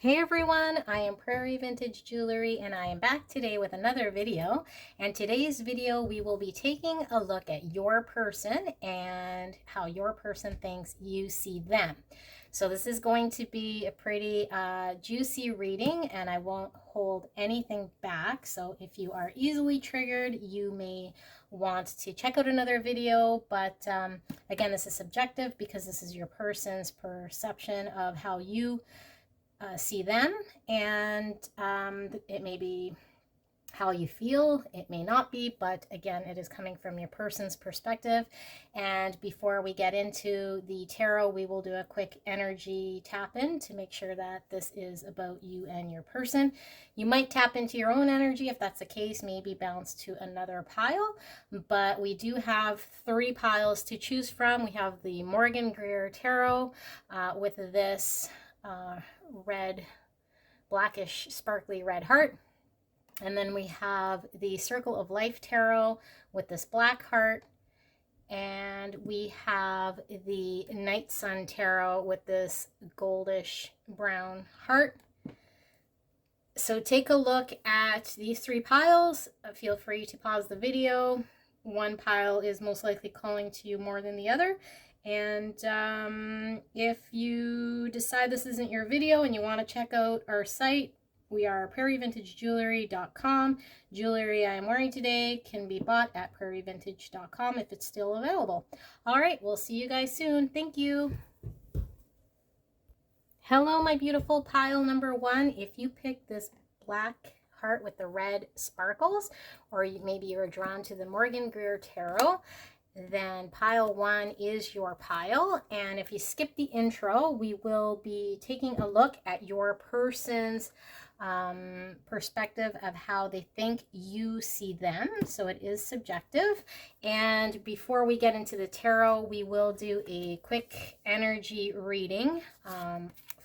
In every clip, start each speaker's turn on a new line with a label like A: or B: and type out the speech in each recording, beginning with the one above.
A: Hey everyone, I am Prairie Vintage Jewelry and I am back today with another video. And today's video we will be taking a look at your person and how your person thinks you see them. So this is going to be a pretty juicy reading and I won't hold anything back. So if you are easily triggered, you may want to check out another video. But again, this is subjective because this is your person's perception of how you see them, and it may be how you feel, it may not be, but again, it is coming from your person's perspective. And before we get into the tarot, we will do a quick energy tap in to make sure that this is about you and your person. You might tap into your own energy. If that's the case, maybe bounce to another pile, but we do have 3 piles to choose from. We have the Morgan-Greer tarot with this red, blackish, sparkly red heart. And then we have the Circle of Life tarot with this black heart. And we have the Night Sun tarot with this goldish brown heart. So take a look at these 3 piles. Feel free to pause the video. One pile is most likely calling to you more than the other. And if you decide this isn't your video and you want to check out our site, we are prairievintagejewelry.com. Jewelry I am wearing today can be bought at prairievintage.com if it's still available. All right, we'll see you guys soon. Thank you. Hello, my beautiful pile number 1. If you pick this black heart with the red sparkles, or maybe you're drawn to the Morgan-Greer tarot, then pile 1 is your pile. And if you skip the intro, we will be taking a look at your person's perspective of how they think you see them. So it is subjective. And before we get into the tarot, we will do a quick energy reading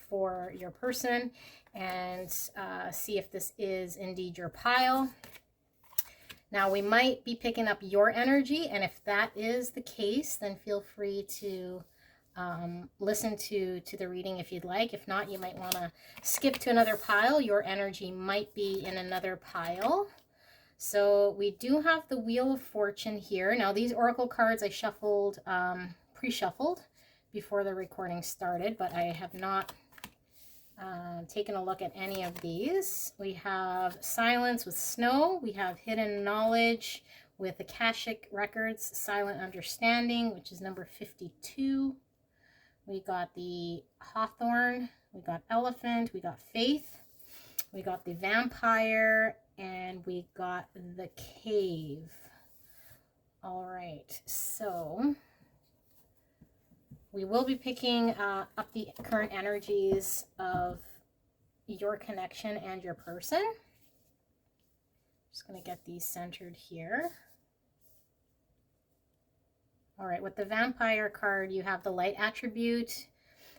A: for your person and see if this is indeed your pile. Now, we might be picking up your energy, and if that is the case, then feel free to listen to the reading if you'd like. If not, you might want to skip to another pile. Your energy might be in another pile. So we do have the Wheel of Fortune here. Now, these oracle cards I shuffled, pre-shuffled before the recording started, but I have not taken a look at any of these. We have Silence with Snow. We have Hidden Knowledge with Akashic Records, Silent Understanding, which is number 52. We got the Hawthorn. We got Elephant. We got Faith. We got the Vampire. And we got the Cave. All right, so we will be picking up the current energies of your connection and your person. Just going to get these centered here. All right, with the Vampire card, you have the Light attribute.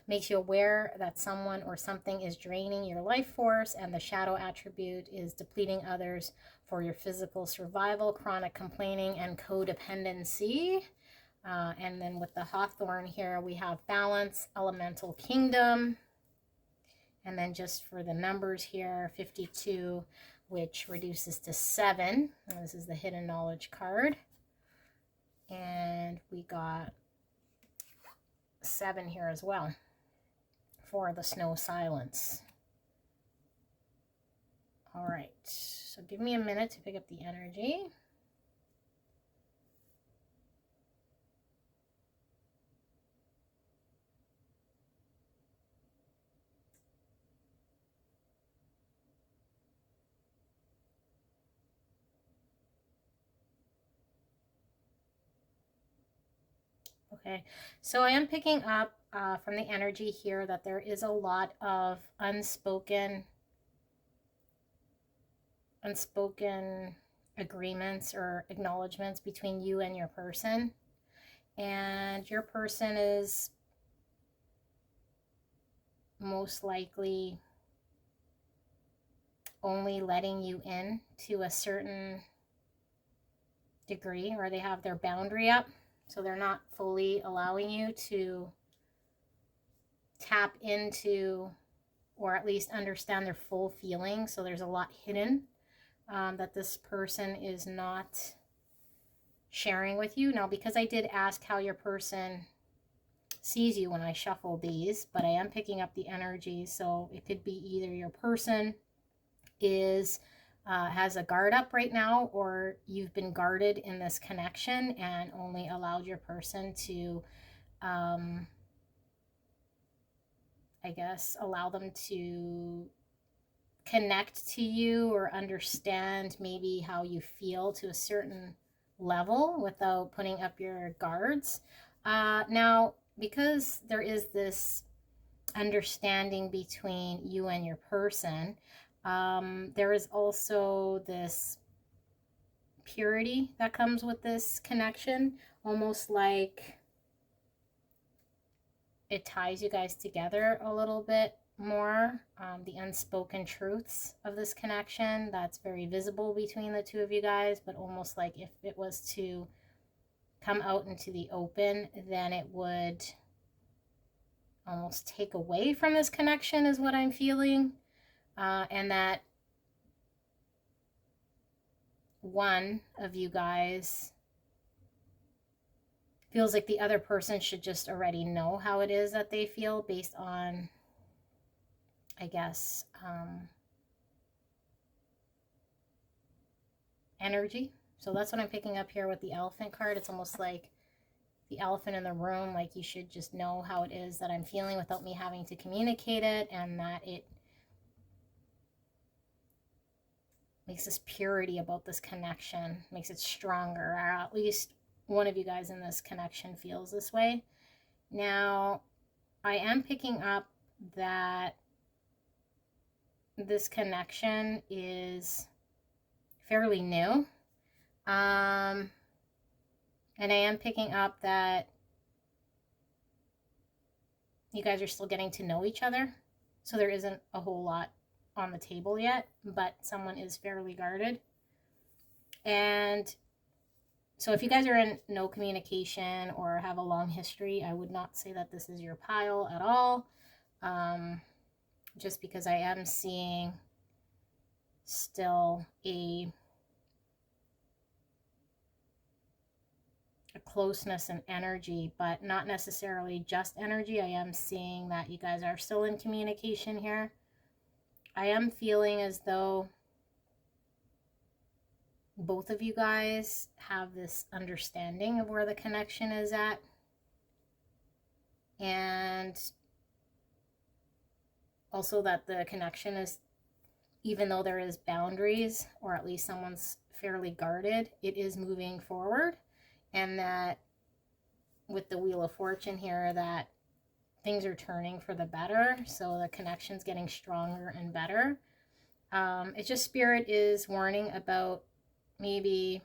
A: Makes you aware that someone or something is draining your life force, and the Shadow attribute is depleting others for your physical survival, chronic complaining, and codependency. And then with the Hawthorn here, we have Balance, Elemental Kingdom. And then just for the numbers here, 52, which reduces to 7. And this is the Hidden Knowledge card. And we got 7 here as well for the Snow Silence. All right, so give me a minute to pick up the energy. Okay, so I am picking up from the energy here that there is a lot of unspoken agreements or acknowledgments between you and your person. And your person is most likely only letting you in to a certain degree, or they have their boundary up. So they're not fully allowing you to tap into or at least understand their full feelings. So there's a lot hidden that this person is not sharing with you. Now, because I did ask how your person sees you when I shuffle these, but I am picking up the energy, so it could be either your person is has a guard up right now, or you've been guarded in this connection and only allowed your person to I guess allow them to connect to you or understand maybe how you feel to a certain level without putting up your guards. Now, because there is this understanding between you and your person, there is also this purity that comes with this connection, almost like it ties you guys together a little bit more. The unspoken truths of this connection that's very visible between the two of you guys, but almost like if it was to come out into the open, then it would almost take away from this connection, is what I'm feeling. And that one of you guys feels like the other person should just already know how it is that they feel based on, I guess, energy. So that's what I'm picking up here with the elephant card. It's almost like the elephant in the room, like you should just know how it is that I'm feeling without me having to communicate it, and that it makes this purity about this connection, makes it stronger, or at least one of you guys in this connection feels this way. Now, I am picking up that this connection is fairly new. And I am picking up that you guys are still getting to know each other. So there isn't a whole lot on the table yet, but someone is fairly guarded. And so if you guys are in no communication or have a long history, I would not say that this is your pile at all. Just because I am seeing still a closeness and energy, but not necessarily just energy. I am seeing that you guys are still in communication here. I am feeling as though both of you guys have this understanding of where the connection is at. And also that the connection is, even though there is boundaries, or at least someone's fairly guarded, it is moving forward. And that with the Wheel of Fortune here, that things are turning for the better. So the connection's getting stronger and better. It's just Spirit is warning about maybe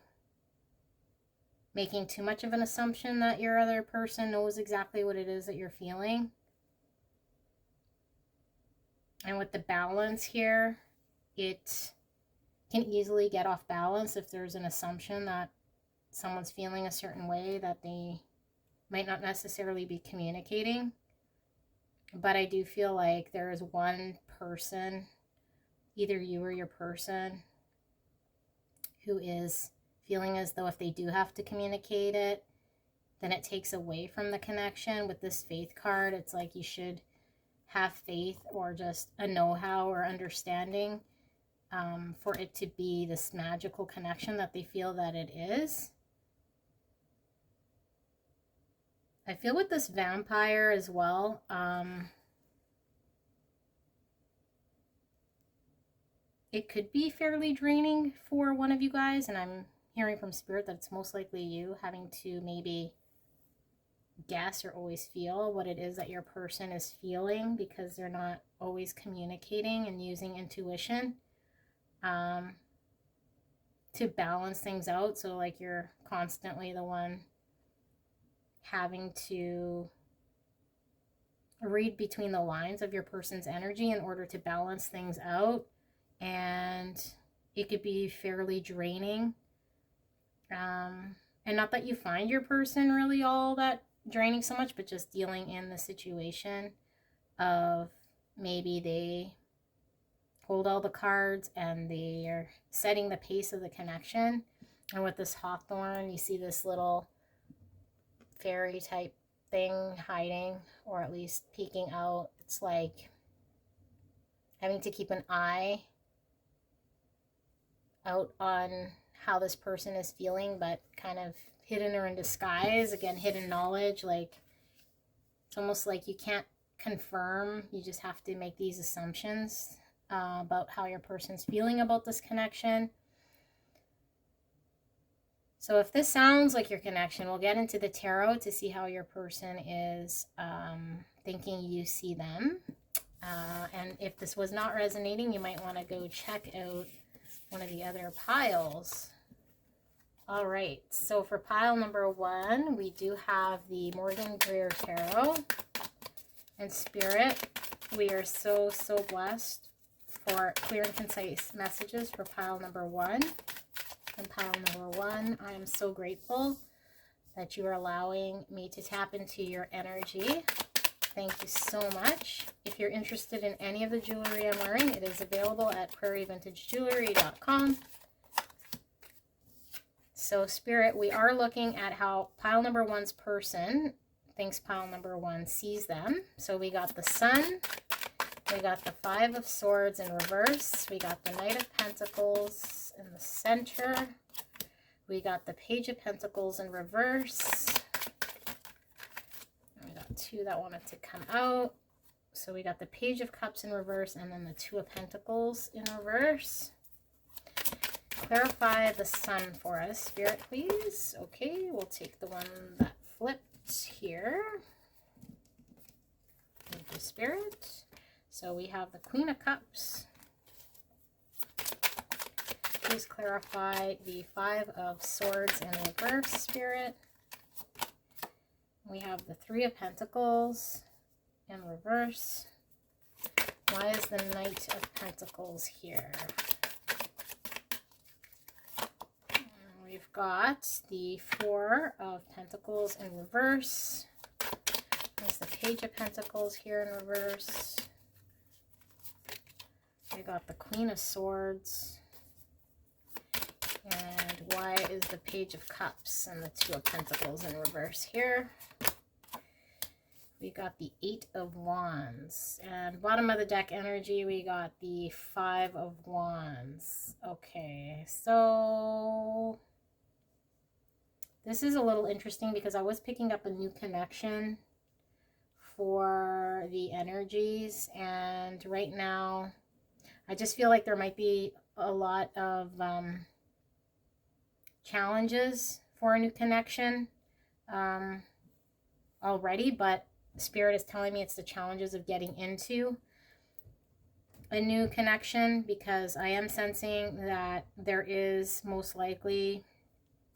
A: making too much of an assumption that your other person knows exactly what it is that you're feeling. And with the balance here, it can easily get off balance if there's an assumption that someone's feeling a certain way that they might not necessarily be communicating. But I do feel like there is one person, either you or your person, who is feeling as though if they do have to communicate it, then it takes away from the connection. With this Faith card, it's like you should have faith or just a know-how or understanding for it to be this magical connection that they feel that it is. I feel with this vampire as well, it could be fairly draining for one of you guys, and I'm hearing from Spirit that it's most likely you having to maybe guess or always feel what it is that your person is feeling, because they're not always communicating and using intuition to balance things out. So like you're constantly the one having to read between the lines of your person's energy in order to balance things out, and it could be fairly draining. And not that you find your person really all that draining so much, but just dealing in the situation of maybe they hold all the cards and they are setting the pace of the connection. And with this hawthorn, you see this little fairy type thing hiding, or at least peeking out. It's like having to keep an eye out on how this person is feeling, but kind of hidden or in disguise. Again, hidden knowledge. Like, it's almost like you can't confirm, you just have to make these assumptions about how your person's feeling about this connection. So if this sounds like your connection, we'll get into the tarot to see how your person is thinking you see them. And if this was not resonating, you might want to go check out one of the other piles. All right, so for pile number 1, we do have the Morgan-Greer Tarot. And Spirit, we are so blessed for clear and concise messages for pile number 1. And pile number 1, I am so grateful that you are allowing me to tap into your energy. Thank you so much. If you're interested in any of the jewelry I'm wearing, it is available at prairievintagejewelry.com. So Spirit, we are looking at how pile number 1's person thinks pile number 1 sees them. So we got the Sun, we got the 5 of Swords in reverse, we got the Knight of Pentacles in the center, we got the Page of Pentacles in reverse, and we got 2 that wanted to come out. So we got the Page of Cups in reverse, and then the 2 of Pentacles in reverse. Clarify the Sun for us, Spirit, please. Okay, we'll take the one that flipped here. Thank you, Spirit. So we have the Queen of Cups. Please clarify the 5 of Swords in reverse, Spirit. We have the 3 of Pentacles in reverse. Why is the Knight of Pentacles here? We've got the 4 of Pentacles in reverse. There's the Page of Pentacles here in reverse. We got the Queen of Swords. And why is the Page of Cups and the 2 of Pentacles in reverse here? We got the 8 of Wands. And bottom of the deck energy, we got the 5 of Wands. Okay, so this is a little interesting because I was picking up a new connection for the energies, and right now I just feel like there might be a lot of challenges for a new connection already, but Spirit is telling me it's the challenges of getting into a new connection, because I am sensing that there is most likely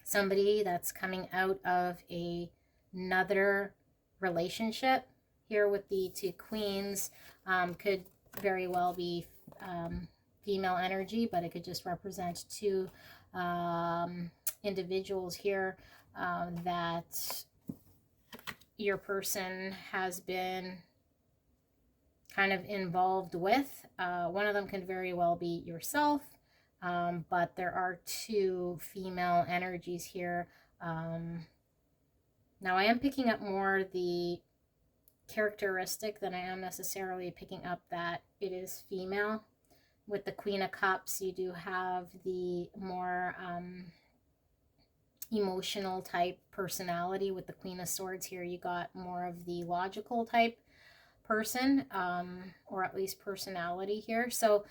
A: somebody that's coming out of another relationship. Here with the 2 queens, could very well be female energy, but it could just represent 2 individuals here that your person has been kind of involved with. One of them can very well be yourself. But there are 2 female energies here. Now I am picking up more the characteristic than I am necessarily picking up that it is female. With the Queen of Cups, you do have the more emotional type personality. With the Queen of Swords here, you got more of the logical type person, or at least personality here. So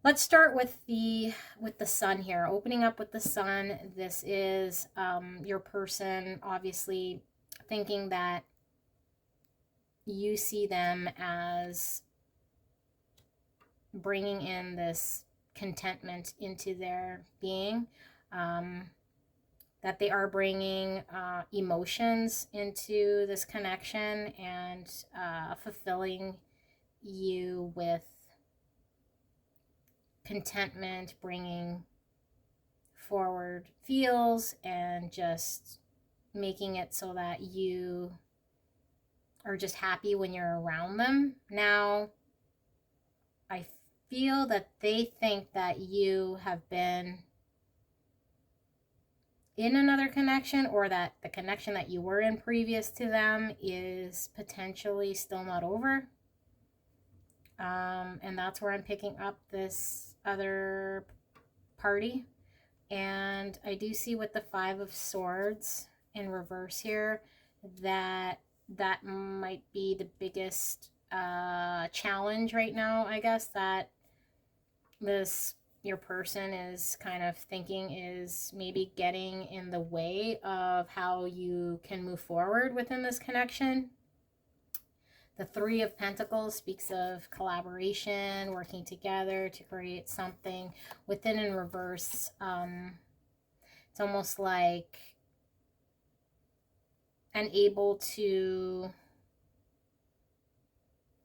A: let's start with the Sun here. Opening up with the Sun, this is your person obviously thinking that you see them as bringing in this contentment into their being, that they are bringing emotions into this connection and fulfilling you with contentment, bringing forward feels, and just making it so that you are just happy when you're around them. Now, I feel that they think that you have been in another connection, or that the connection that you were in previous to them is potentially still not over. And that's where I'm picking up this other party. And I do see with the 5 of Swords in reverse here that that might be the biggest challenge right now, I guess, that your person is kind of thinking is maybe getting in the way of how you can move forward within this connection. The 3 of Pentacles speaks of collaboration, working together to create something. Within in reverse, it's almost like unable to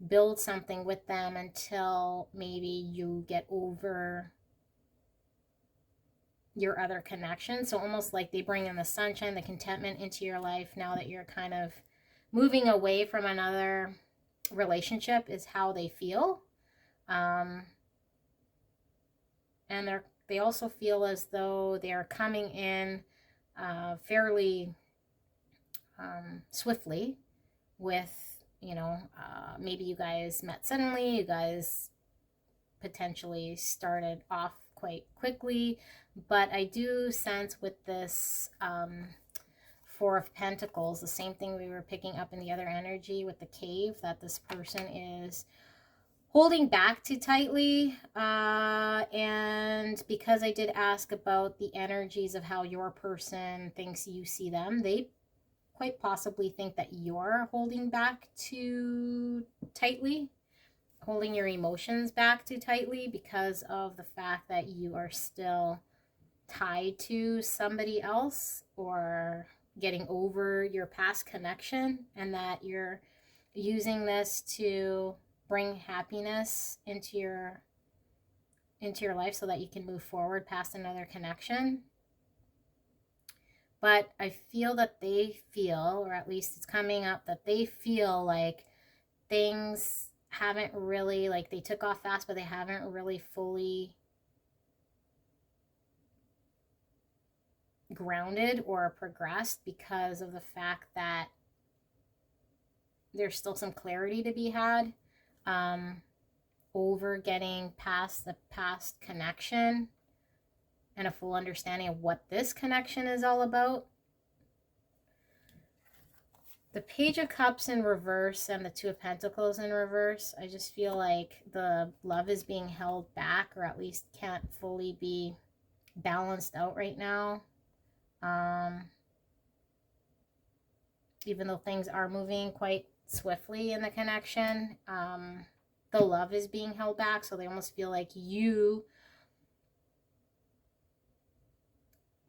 A: build something with them until maybe you get over your other connection. So almost like they bring in the sunshine, the contentment into your life now that you're kind of moving away from another relationship, is how they feel. And they also feel as though they are coming in fairly swiftly with, you know, maybe you guys met suddenly, you guys potentially started off quite quickly, but I do sense with this 4 of Pentacles, the same thing we were picking up in the other energy with the cave, that this person is holding back too tightly. And because I did ask about the energies of how your person thinks you see them, they quite possibly think that you're holding back too tightly, holding your emotions back too tightly because of the fact that you are still tied to somebody else or getting over your past connection, and that you're using this to bring happiness into your life so that you can move forward past another connection. But I feel that they feel, or at least it's coming up, that they feel like things haven't really, like they took off fast, but they haven't really fully grounded or progressed because of the fact that there's still some clarity to be had over getting past the past connection and a full understanding of what this connection is all about. The Page of Cups in reverse and the 2 of Pentacles in reverse, I just feel like the love is being held back, or at least can't fully be balanced out right now. Even though things are moving quite swiftly in the connection, the love is being held back. So they almost feel like you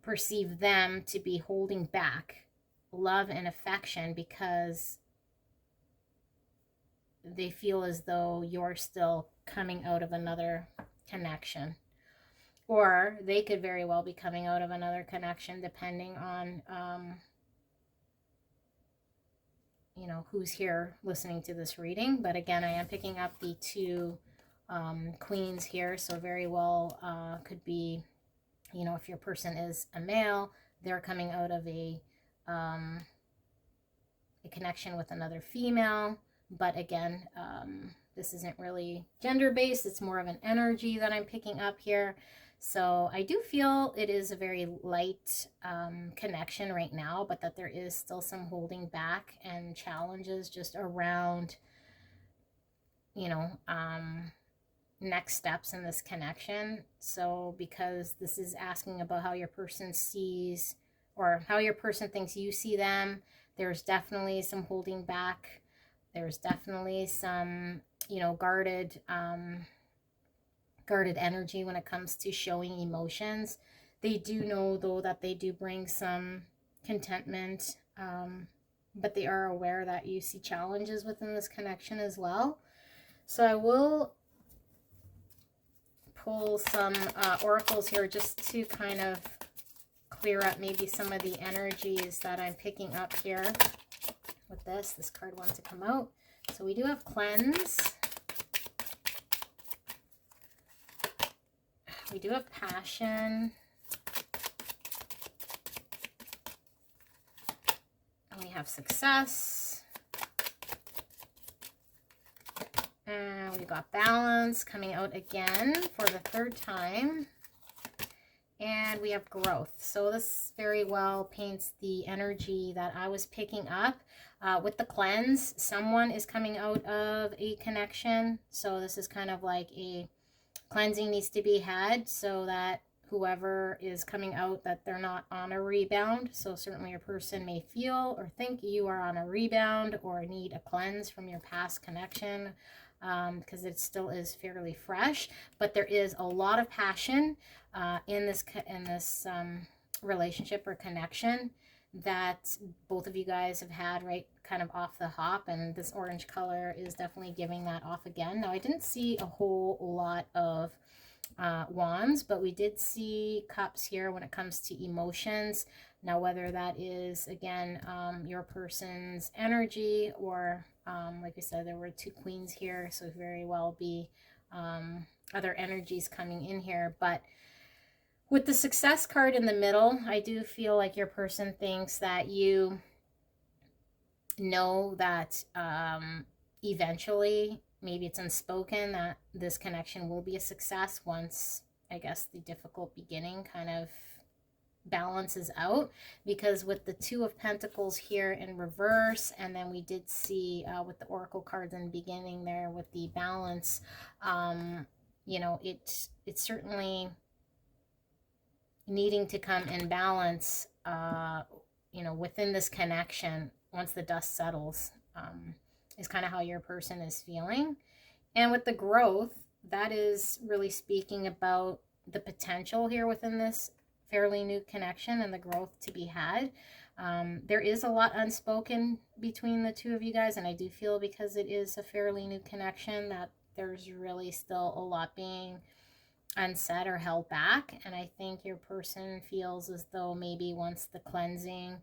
A: perceive them to be holding back love and affection because they feel as though you're still coming out of another connection. Or they could very well be coming out of another connection depending on you know, who's here listening to this reading. But again, I am picking up the 2 queens here, so very well could be, you know, if your person is a male, they're coming out of a connection with another female. But again, this isn't really gender-based, it's more of an energy that I'm picking up here. So I do feel it is a very light connection right now, but that there is still some holding back and challenges just around, you know, next steps in this connection. So because this is asking about how your person sees, or how your person thinks you see them, there's definitely some holding back. There's definitely some, you know, guarded energy when it comes to showing emotions. They do know, though, that they do bring some contentment, but they are aware that you see challenges within this connection as well. So I will pull some oracles here just to kind of clear up maybe some of the energies that I'm picking up here. with this card wanted to come out. So we do have cleanse. We do have passion. And we have success. And we got balance coming out again for the third time. And we have growth. So this very well paints the energy that I was picking up. With the cleanse, someone is coming out of a connection. So this is kind of like a cleansing needs to be had so that whoever is coming out, that they're not on a rebound. So certainly a person may feel or think you are on a rebound or need a cleanse from your past connection, because it still is fairly fresh. But there is a lot of passion in this relationship or connection that both of you guys have had right kind of off the hop, and this orange color is definitely giving that off again. Now I didn't see a whole lot of wands, but we did see cups here when it comes to emotions. Now whether that is again your person's energy or like I said, there were two queens here, so very well be other energies coming in here. But with the success card in the middle, I do feel like your person thinks that you know that eventually, maybe it's unspoken, that this connection will be a success once, I guess, the difficult beginning kind of balances out. Because with the Two of Pentacles here in reverse, and then we did see with the Oracle cards in the beginning there with the balance, you know, it's certainly needing to come in balance, you know, within this connection once the dust settles, is kind of how your person is feeling. And with the growth, that is really speaking about the potential here within this fairly new connection and the growth to be had. There is a lot unspoken between the two of you guys, and I do feel because it is a fairly new connection that there's really still a lot being unsaid or held back. And I think your person feels as though maybe once the cleansing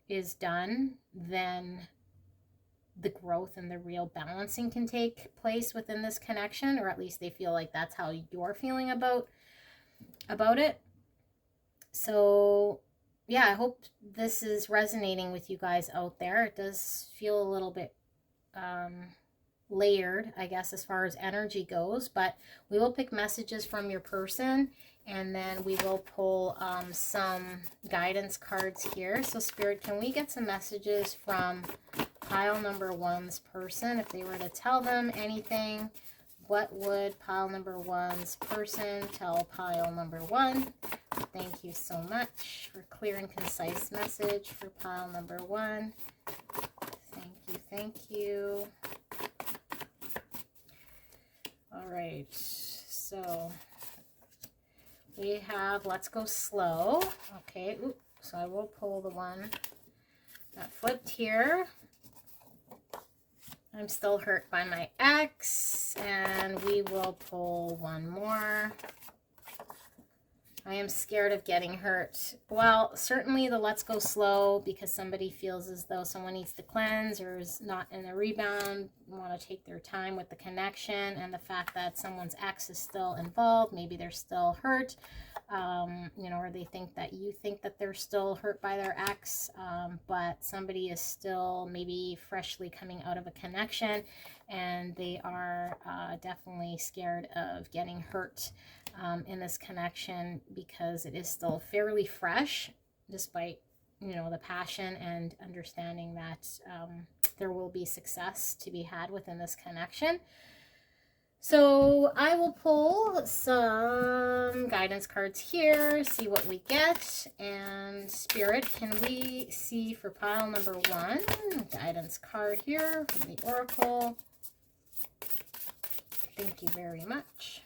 A: is done, then the growth and the real balancing can take place within this connection, or at least they feel like that's how you're feeling about it. So yeah, I hope this is resonating with you guys out there. It does feel a little bit layered, I guess, as far as energy goes, but we will pick messages from your person, and then we will pull some guidance cards here. So Spirit, can we get some messages from pile number one's person? If they were to tell them anything, what would pile number one's person tell pile number one? Thank you so much for clear and concise message for pile number one. Thank you. All right, so we have Let's Go Slow. Okay, so I will pull the one that flipped here. I'm still hurt by my ex, and we will pull one more. I am scared of getting hurt. Well, certainly the Let's Go Slow, because somebody feels as though someone needs to cleanse or is not in a rebound, want to take their time with the connection, and the fact that someone's ex is still involved. Maybe they're still hurt, you know, or they think that you think that they're still hurt by their ex, but somebody is still maybe freshly coming out of a connection, and they are definitely scared of getting hurt in this connection, because it is still fairly fresh, despite, you know, the passion and understanding that there will be success to be had within this connection. So I will pull some guidance cards here, see what we get. And Spirit, can we see for pile number one, guidance card here from the Oracle? Thank you very much.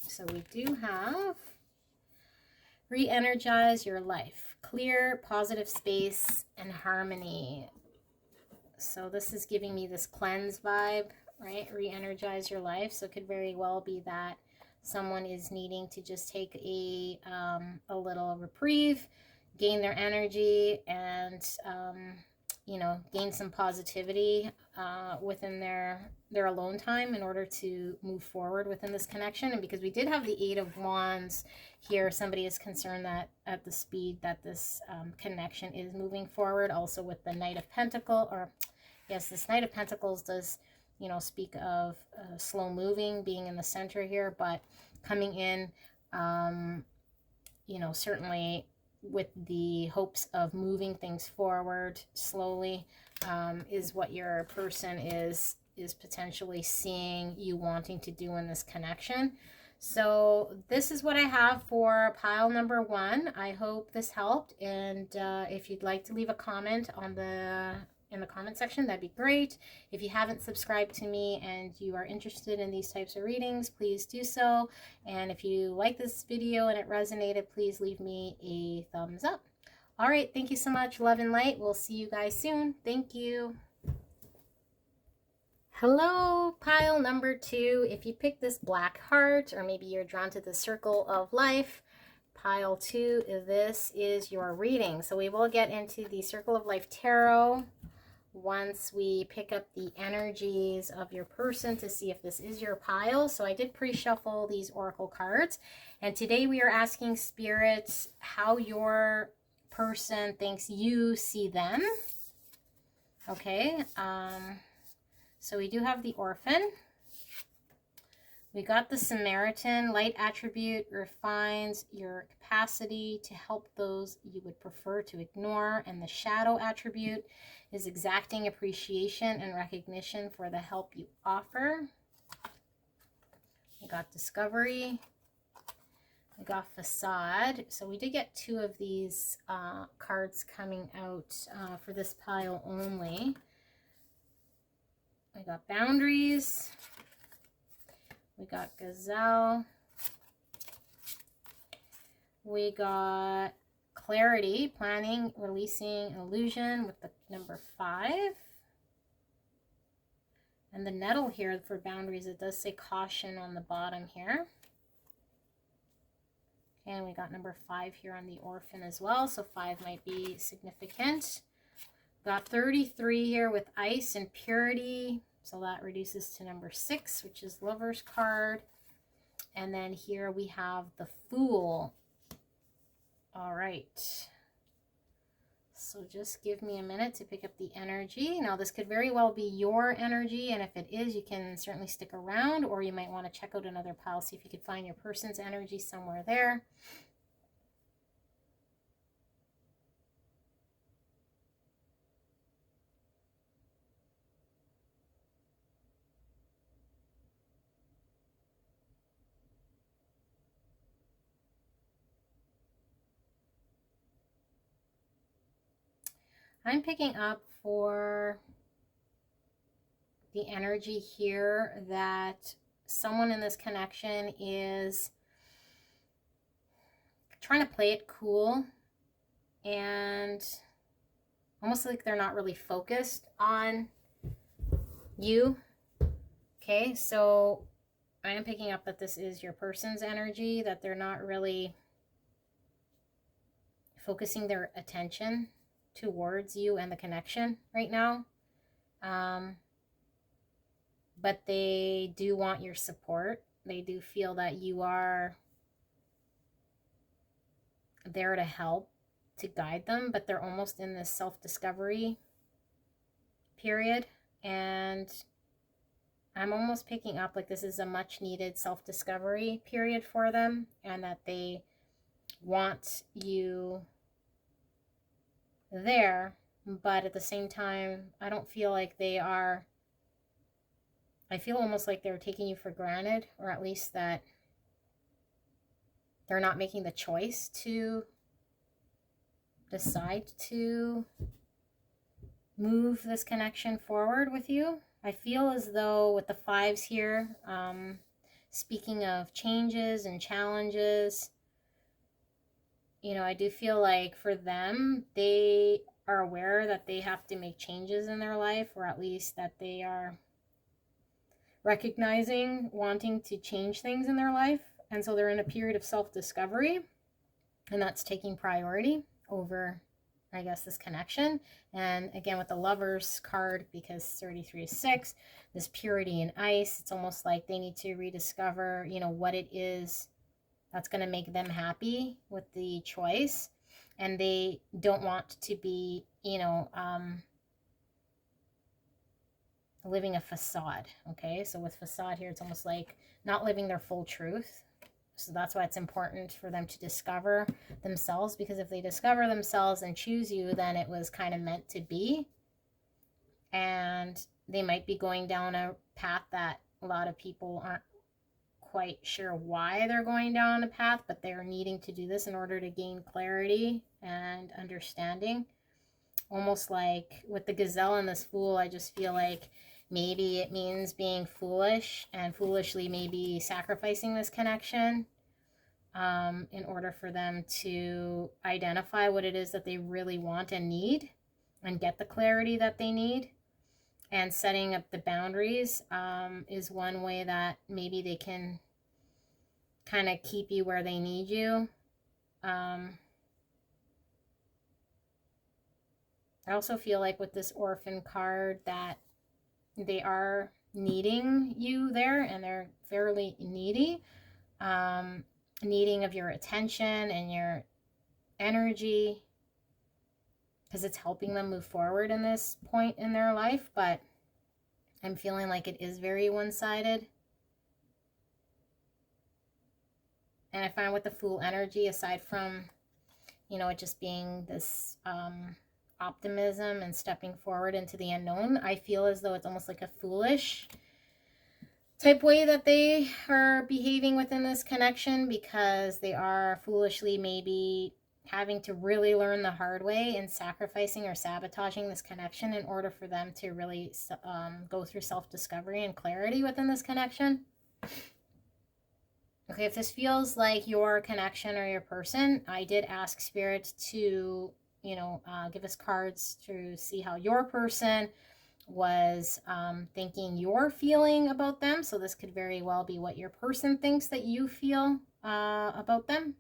A: So we do have re-energize your life, clear, positive space, and harmony. So this is giving me this cleanse vibe, right? Re-energize your life. So it could very well be that someone is needing to just take a little reprieve, gain their energy and, you know, gain some positivity within their alone time in order to move forward within this connection. And because we did have the Eight of Wands here, somebody is concerned that at the speed that this connection is moving forward. Also with the Knight of Pentacles, or yes, this Knight of Pentacles does, you know, speak of slow moving, being in the center here, but coming in, you know, certainly with the hopes of moving things forward slowly, is what your person is potentially seeing you wanting to do in this connection. So this is what I have for pile number 1. I hope this helped, and if you'd like to leave a comment on in the comment section, that'd be great. If you haven't subscribed to me and you are interested in these types of readings, please do so. And if you like this video and it resonated, please leave me a thumbs up. All right, thank you so much. Love and light. We'll see you guys soon. Thank you. Hello, pile number 2. If you pick this black heart, or maybe you're drawn to the circle of life, pile 2, this is your reading. So we will get into the Circle of Life Tarot once we pick up the energies of your person to see if this is your pile. So I did pre-shuffle these oracle cards, and today we are asking spirits how your person thinks you see them. Okay, so we do have the Orphan. We got the Samaritan. Light attribute refines your capacity to help those you would prefer to ignore. And the Shadow attribute is exacting appreciation and recognition for the help you offer. We got Discovery. We got Facade. So we did get 2 of these cards coming out for this pile only. We got Boundaries. We got Gazelle. We got Clarity, planning, releasing illusion with the number 5. And the Nettle here for Boundaries, it does say caution on the bottom here. And we got number 5 here on the Orphan as well, so 5 might be significant. Got 33 here with Ice and Purity, so that reduces to number 6, which is Lover's card. And then here we have the Fool. All right. So just give me a minute to pick up the energy. Now this could very well be your energy, and if it is, you can certainly stick around, or you might want to check out another pile, see if you could find your person's energy somewhere there. I'm picking up for the energy here that someone in this connection is trying to play it cool and almost like they're not really focused on you. Okay, so I am picking up that this is your person's energy, that they're not really focusing their attention towards you and the connection right now, but they do want your support. They do feel that you are there to help, to guide them, but they're almost in this self-discovery period, and I'm almost picking up like this is a much needed self-discovery period for them, and that they want you there, but at the same time, I don't feel like they are, I feel almost like they're taking you for granted, or at least that they're not making the choice to decide to move this connection forward with you. I feel as though with the 5s here, speaking of changes and challenges, you know, I do feel like for them, they are aware that they have to make changes in their life, or at least that they are recognizing wanting to change things in their life. And so they're in a period of self-discovery, and that's taking priority over, I guess, this connection. And again, with the Lovers card, because 33 is 6, this purity and ice, it's almost like they need to rediscover, you know, what it is that's going to make them happy with the choice. And they don't want to be, you know, living a facade. Okay, so with facade here, it's almost like not living their full truth. So that's why it's important for them to discover themselves, because if they discover themselves and choose you, then it was kind of meant to be. And they might be going down a path that a lot of people aren't quite sure why they're going down a path, but they're needing to do this in order to gain clarity and understanding. Almost like with the gazelle and this fool, I just feel like maybe it means being foolish, and foolishly maybe sacrificing this connection in order for them to identify what it is that they really want and need, and get the clarity that they need. And setting up the boundaries is one way that maybe they can kind of keep you where they need you. I also feel like with this Orphan card that they are needing you there, and they're fairly needy, needing of your attention and your energy, because it's helping them move forward in this point in their life. But I'm feeling like it is very one-sided. And I find with the Fool energy, aside from, you know, it just being this optimism and stepping forward into the unknown, I feel as though it's almost like a foolish type way that they are behaving within this connection, because they are foolishly maybe having to really learn the hard way and sacrificing or sabotaging this connection in order for them to really go through self-discovery and clarity within this connection. Okay, if this feels like your connection or your person, I did ask Spirit to, you know, give us cards to see how your person was thinking you're feeling about them. So this could very well be what your person thinks that you feel about them.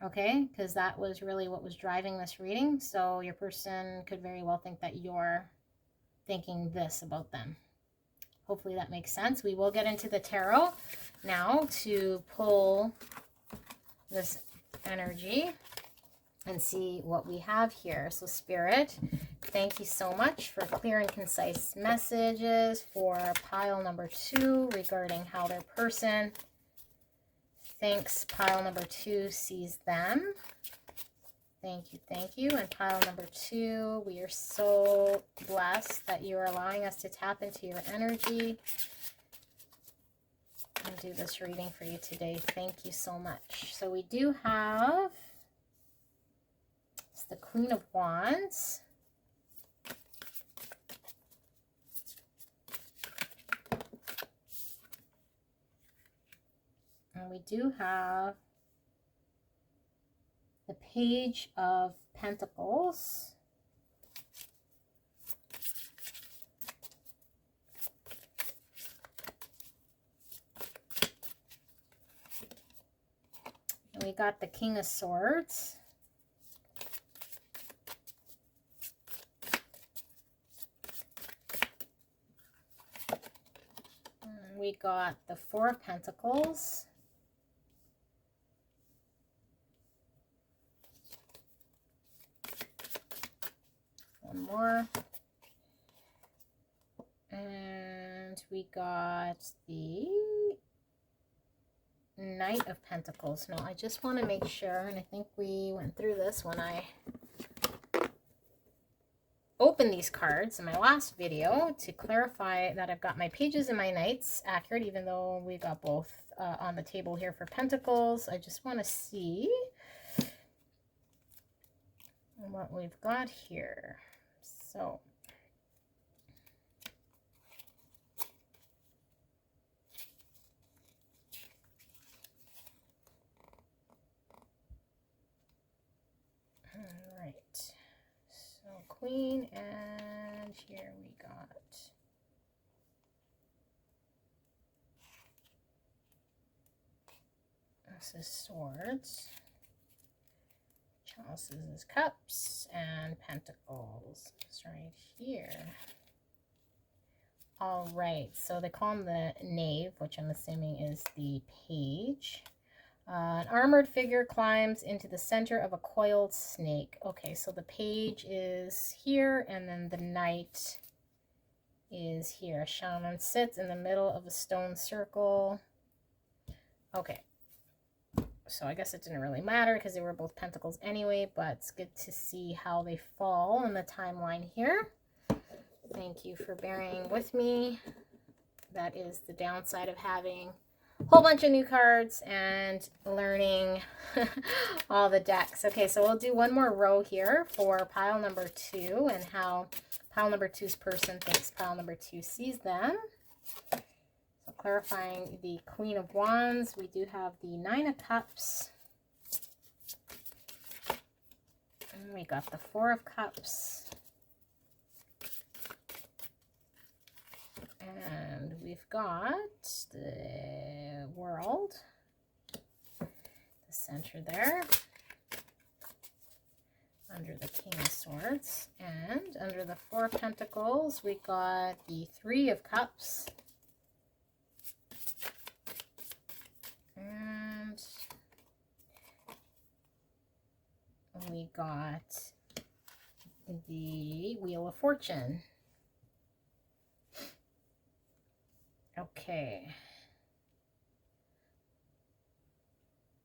A: Okay, because that was really what was driving this reading. So your person could very well think that you're thinking this about them. Hopefully that makes sense. We will get into the tarot now to pull this energy and see what we have here. So Spirit, thank you so much for clear and concise messages for pile number 2 regarding how their person thinks pile number 2 sees them. Thank you, thank you. And pile number 2, we are so blessed that you are allowing us to tap into your energy and do this reading for you today. Thank you so much. So we do have, it's the Queen of Wands. And we do have the Page of Pentacles. And we got the King of Swords. And we got the Four of Pentacles. One more. And we got the Knight of Pentacles. Now, I just want to make sure, and I think we went through this when I opened these cards in my last video, to clarify that I've got my pages and my knights accurate, even though we got both on the table here for Pentacles. I just want to see what we've got here. So, all right. So Queen, and here we got this is Swords, This is Cups and Pentacles. It's right here. All right, so they call him the Knave, which I'm assuming is the Page. An armored figure climbs into the center of a coiled snake. Okay, so the Page is here, and then the Knight is here. Shaman sits in the middle of a stone circle. Okay, so I guess it didn't really matter because they were both pentacles anyway, but it's good to see how they fall in the timeline here. Thank you for bearing with me. That is the downside of having a whole bunch of new cards and learning all the decks. Okay, so we'll do one more row here for pile number 2 and how pile number 2's person thinks pile number 2 sees them. So clarifying the Queen of Wands, we do have the 9 of Cups. And we got the 4 of Cups. And we've got the World, the center there, under the King of Swords, and under the 4 of Pentacles, we got the 3 of Cups, and we got the Wheel of Fortune. Okay,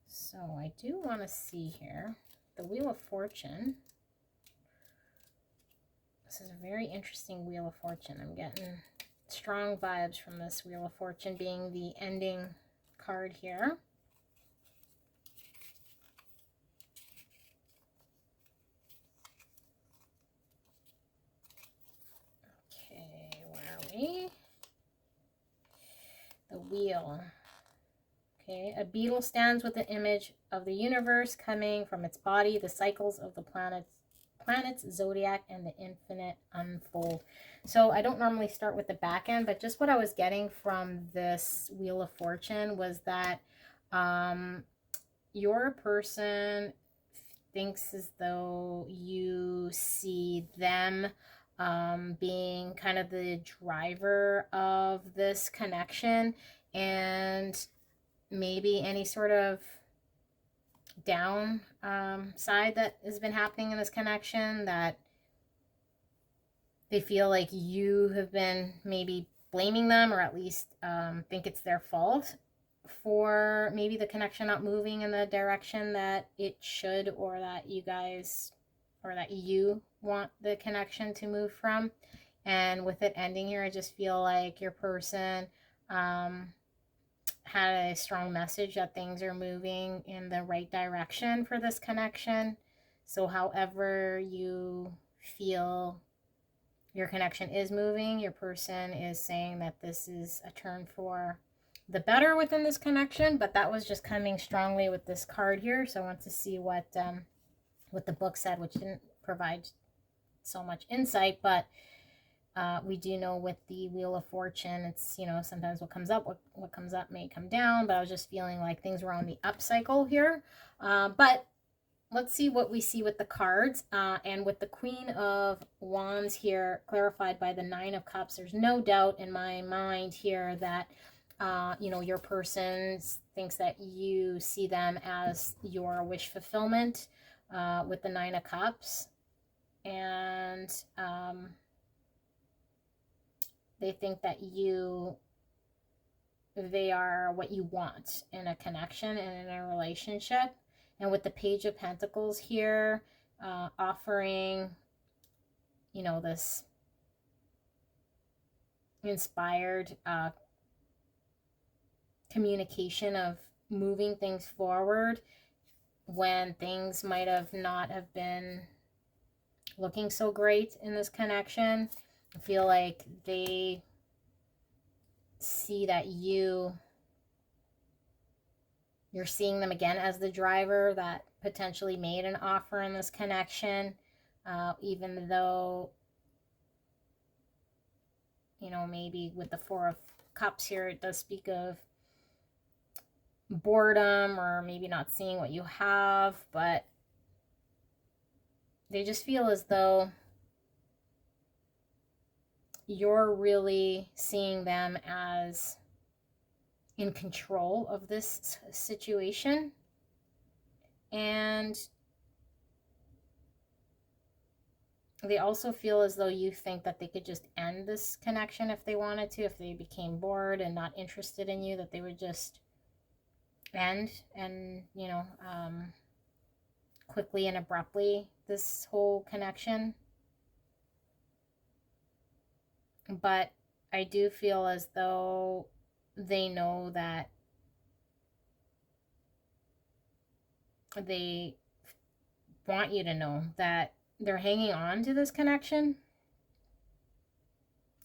A: so I do want to see here the Wheel of Fortune. This is a very interesting Wheel of Fortune. I'm getting strong vibes from this Wheel of Fortune being the ending card here. Okay, where are we? The Wheel. Okay, a beetle stands with the image of the universe coming from its body. The cycles of the planets, zodiac, and the infinite unfold. So I don't normally start with the back end, but just what I was getting from this Wheel of Fortune was that your person thinks as though you see them being kind of the driver of this connection, and maybe any sort of down side that has been happening in this connection, that they feel like you have been maybe blaming them, or at least think it's their fault for maybe the connection not moving in the direction that it should, or that you guys, or that you want the connection to move from. And with it ending here, I just feel like your person had a strong message that things are moving in the right direction for this connection. So however you feel your connection is moving, your person is saying that this is a turn for the better within this connection. But that was just coming strongly with this card here. So I want to see what the book said, which didn't provide so much insight, but we do know with the Wheel of Fortune, it's, you know, sometimes what comes up, what comes up may come down, but I was just feeling like things were on the up cycle here. But let's see what we see with the cards. And with the Queen of Wands here, clarified by the 9 of Cups, there's no doubt in my mind here that, you know, your person thinks that you see them as your wish fulfillment with the 9 of Cups. And they think that they are what you want in a connection and in a relationship. And with the Page of Pentacles here, offering, you know, this inspired communication of moving things forward when things might have not have been looking so great in this connection. I feel like they see that you're seeing them again as the driver that potentially made an offer in this connection, even though, you know, maybe with the 4 of Cups here, it does speak of boredom or maybe not seeing what you have. But they just feel as though you're really seeing them as in control of this situation. And they also feel as though you think that they could just end this connection if they wanted to. If they became bored and not interested in you, that they would just end and, you know, quickly and abruptly, this whole connection. But I do feel as though they know that they want you to know that they're hanging on to this connection.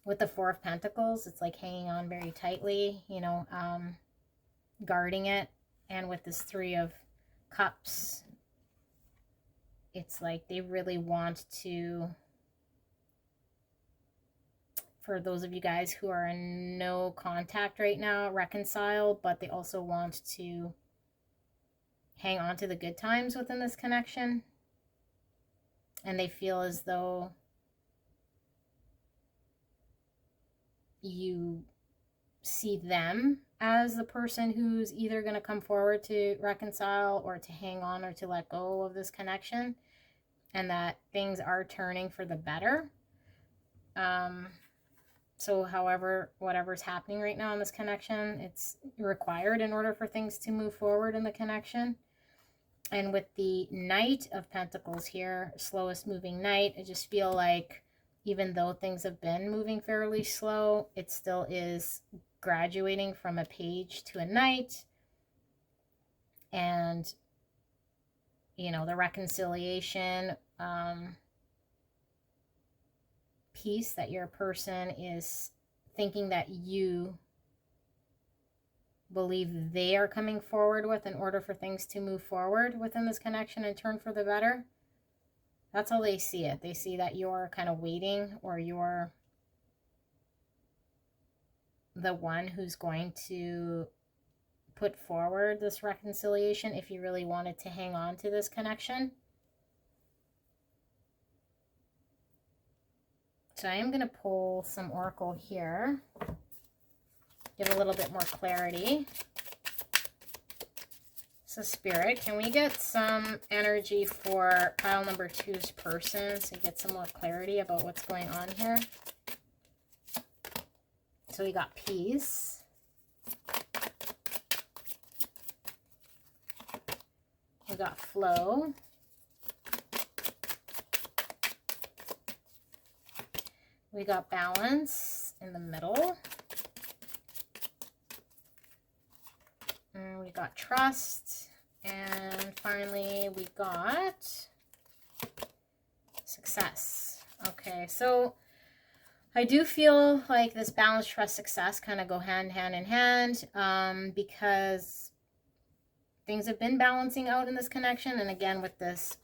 A: With the Four of Pentacles, it's like hanging on very tightly, you know, guarding it. And with this Three of Cups, it's like they really want to, for those of you guys who are in no contact right now, reconcile, but they also want to hang on to the good times within this connection. And they feel as though you see them as the person who's either going to come forward to reconcile or to hang on or to let go of this connection, and that things are turning for the better. So however, whatever's happening right now in this connection, it's required in order for things to move forward in the connection. And with the Knight of Pentacles here, slowest moving knight, I just feel like even though things have been moving fairly slow, it still is graduating from a page to a knight. And, you know, the reconciliation piece that your person is thinking that you believe they are coming forward with in order for things to move forward within this connection and turn for the better. That's how they see it. They see that you're kind of waiting, or you're the one who's going to put forward this reconciliation if you really wanted to hang on to this connection. So I am going to pull some oracle here, give a little bit more clarity. So Spirit, can we get some energy for pile number 2's person to get some more clarity about what's going on here? So we got peace. We got flow. We got balance in the middle. And we got trust. And finally, we got success. Okay, so I do feel like this balance, trust, success kind of go hand in hand, because things have been balancing out in this connection. And again, with this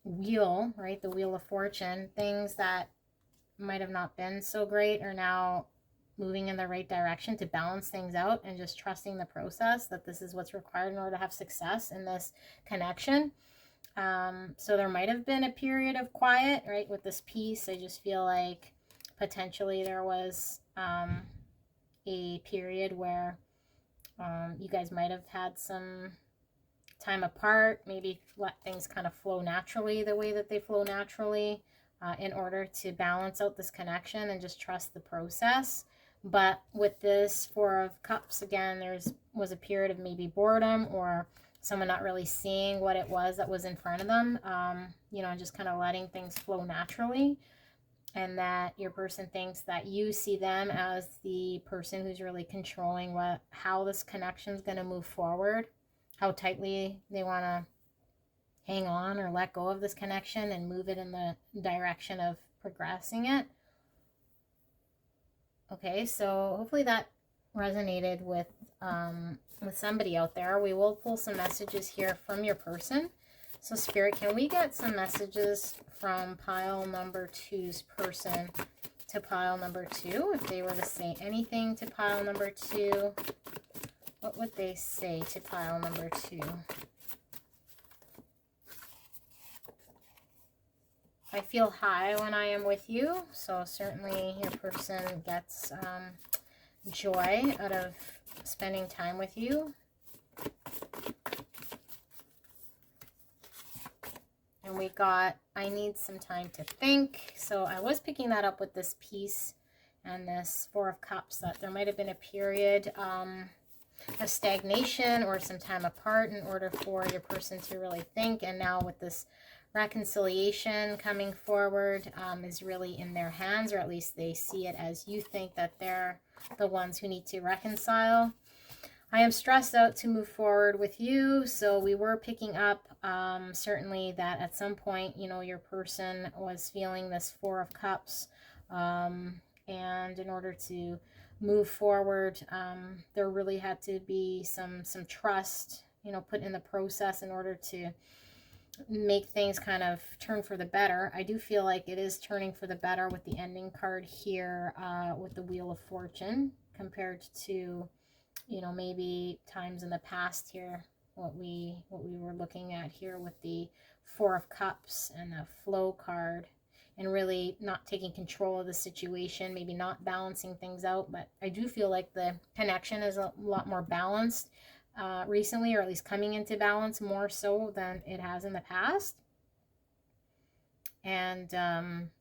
A: wheel, right, the Wheel of Fortune, things that might have not been so great are now moving in the right direction to balance things out, and just trusting the process that this is what's required in order to have success in this connection. So there might have been a period of quiet, right, with this piece. I just feel like potentially there was a period where you guys might have had some time apart, maybe let things kind of flow naturally the way that they flow naturally, in order to balance out this connection and just trust the process. But with this Four of Cups, again, was a period of maybe boredom, or someone not really seeing what it was that was in front of them, you know, just kind of letting things flow naturally. And that your person thinks that you see them as the person who's really controlling how this connection is going to move forward, how tightly they want to hang on or let go of this connection and move it in the direction of progressing it. Okay, so hopefully that resonated with somebody out there. We will pull some messages here from your person. So Spirit, can we get some messages from pile number 2's person to pile number 2? If they were to say anything to pile number 2, what would they say to pile number 2? I feel high when I am with you, so certainly your person gets joy out of spending time with you. And we got, I need some time to think. So I was picking that up with this piece and this Four of Cups, that there might have been a period of stagnation or some time apart in order for your person to really think. And now with this reconciliation coming forward is really in their hands, or at least they see it as you think that they're the ones who need to reconcile. I am stressed out to move forward with you. So we were picking up certainly that at some point, you know, your person was feeling this Four of Cups. And in order to move forward, there really had to be some trust, you know, put in the process in order to make things kind of turn for the better. I do feel like it is turning for the better with the ending card here with the Wheel of Fortune, compared to, you know, maybe times in the past here, what we were looking at here with the Four of Cups and the Flow card, and really not taking control of the situation, maybe not balancing things out. But I do feel like the connection is a lot more balanced recently, or at least coming into balance more so than it has in the past. And